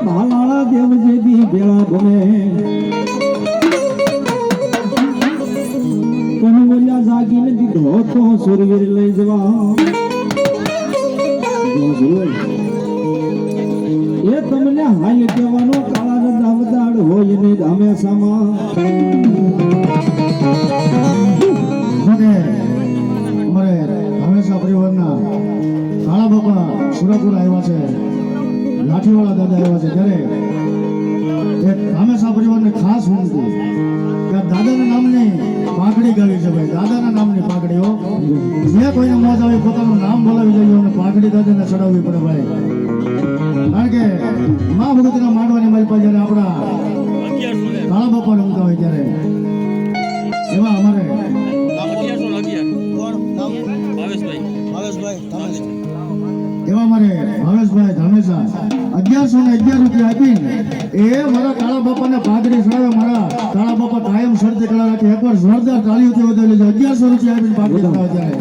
ભાલાળા દેવ જેદી ભેળા ભમે કોનું બોલ્યા જાગીને દીધો તો સુરવીર લઈ જવા એ તમને હાલ કહેવાનો કાળા દાવદાડ હોય ને હંમેશામાં હંમેશા પરિવારના કાળા બાપા સુરપુર આવ્યા છે, લાઠીવાળા દાદા આવ્યા છે, ત્યારે એક હંમેશા પરિવારને ખાસ વિનંતી કે દાદાના નામની પાઘડી ગાવી છે ભાઈ, દાદાના નામની પાઘડીઓ જે કોઈને મોજ આવે પોતાનું નામ બોલાવી જોઈએ અને પાઘડી દાદાને ચડાવવી પડે ભાઈ, કારણ કે મા ભગવતીના માંડવાની મારી પાસે જયારે આપણા કાળા બાપા રમતા હોય ત્યારે એવા અમારે એવા મારે ભાવેશભાઈ ધામેસા 1111 રૂપિયા આપીને એ મારા કાળા બાપાને પાઘડી ચડાવે, મારા કાળા બાપા કાયમ શરતે કળા રાખે, એકવાર જોરદાર તાળીઓથી વધાવી લેજો. 1100 રૂપિયા આપીને પાઘડી ચડાવે ત્યારે,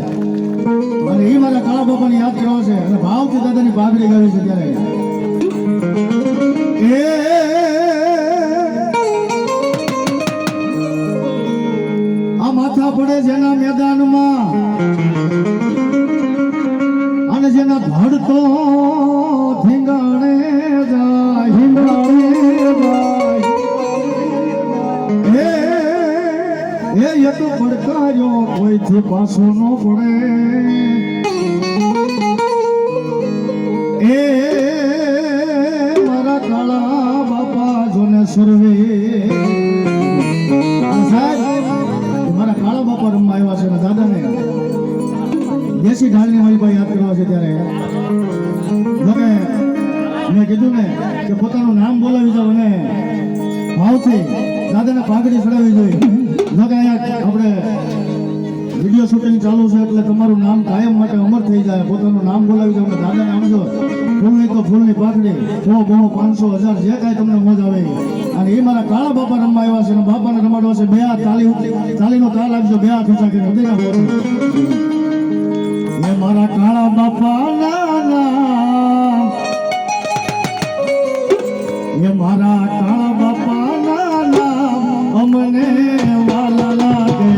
અને એ મારા કાળા બાપાને યાદ કરવા છે અને ભાવથી દાદાની પાઘડી ગાવી છે ત્યારે આ માથા પડે જેના મેદાનમાં અને જેના ધડતો ધીંગાણે જાય એ એક પડકાર્યો કોઈથી પાછો ન પડે, એ મારા કાળા બાપા જોને સર્વે મારા કાળા બાપા રમવા આવ્યા છે અને દાદાને દેશી ઢાળની મારી પાસે યાદ કરવા છે ત્યારે જોકે મેં કીધું ને કે પોતાનું નામ બોલાવી જાવ અને ભાવથી દાદાને પાઘડી ચડાવવી જોઈએ. જોકે અહીંયા આપણે વિડીયો શૂટિંગ ચાલુ છે એટલે તમારું નામ કાયમ માટે અમર થઈ જાય, પોતાનું નામ બોલાવી જાવ અને દાદાને આમજો ફૂલની તો ફૂલની પાઘડી 100 500 1000 જે કાંઈ તમને મોજ આવે. અને એ મારા કાળા બાપા રમવા આવ્યા છે અને બાપાને રમાડવા છે. બે હાથ તાલીનો તાલ આપજો, બે હાથ ઊંચા કરીને હૃદયના બોલ. એ મારા કાળા બાપા નાના, એ મારા કાળા બાપા નાના અમને વાલા લાગે.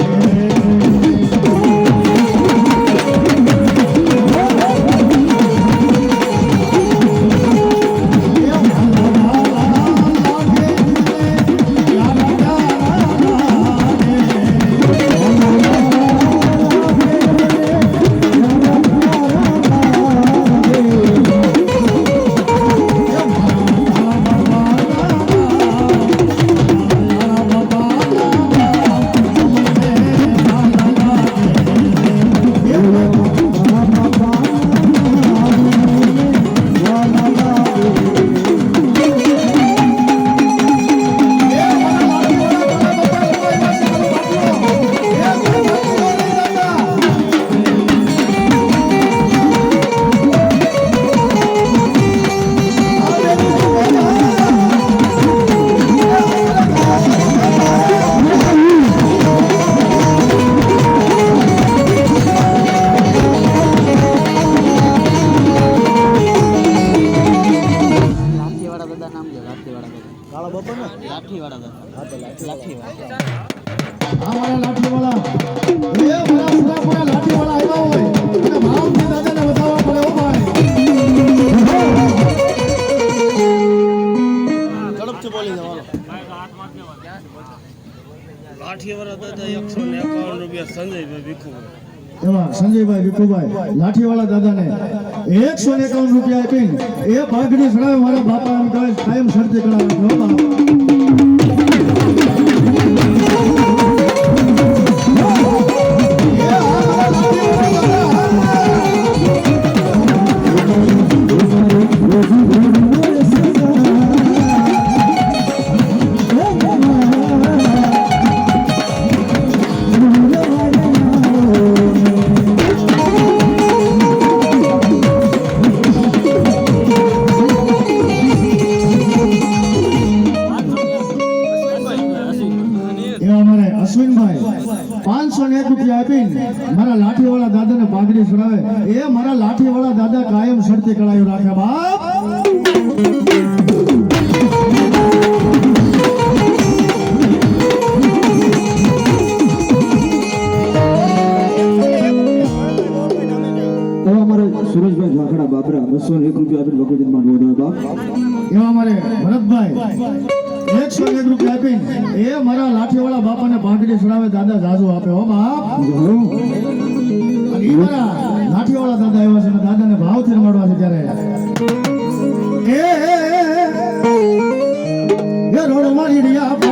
સંજયભાઈ વિકુભાઈ લાઠીવાળા દાદાને 151 રૂપિયા આપીને એ પાઘડી ચડાવે મારા બાપા એમ કહે કાયમ શરતે કરાવે. મારા લાઠીવાળા દાદાને પાઘડી ચડાવે એ મારા લાઠીવાળા દાદા કાયમ શરતે કળાયું રાખે બાપ. સુરેશભાઈ ઝાખડા બાબરા 201 રૂપિયા આપીને ભગવતીમાં નોંધાયો બાપ. એવા મારે ભરતભાઈ 101 રૂપિયા આપીને એ મારા લાઠીવાળા બાપાને ભાગડી ચડાવે દાદા જાજુ આપે હો બાપ. જાઓ. અને ઈ મારા લાઠીવાળા દાદા એવા છે ને દાદાને ભાવથી રમાડવા છે ત્યારે એ રોડ મારી રહ્યા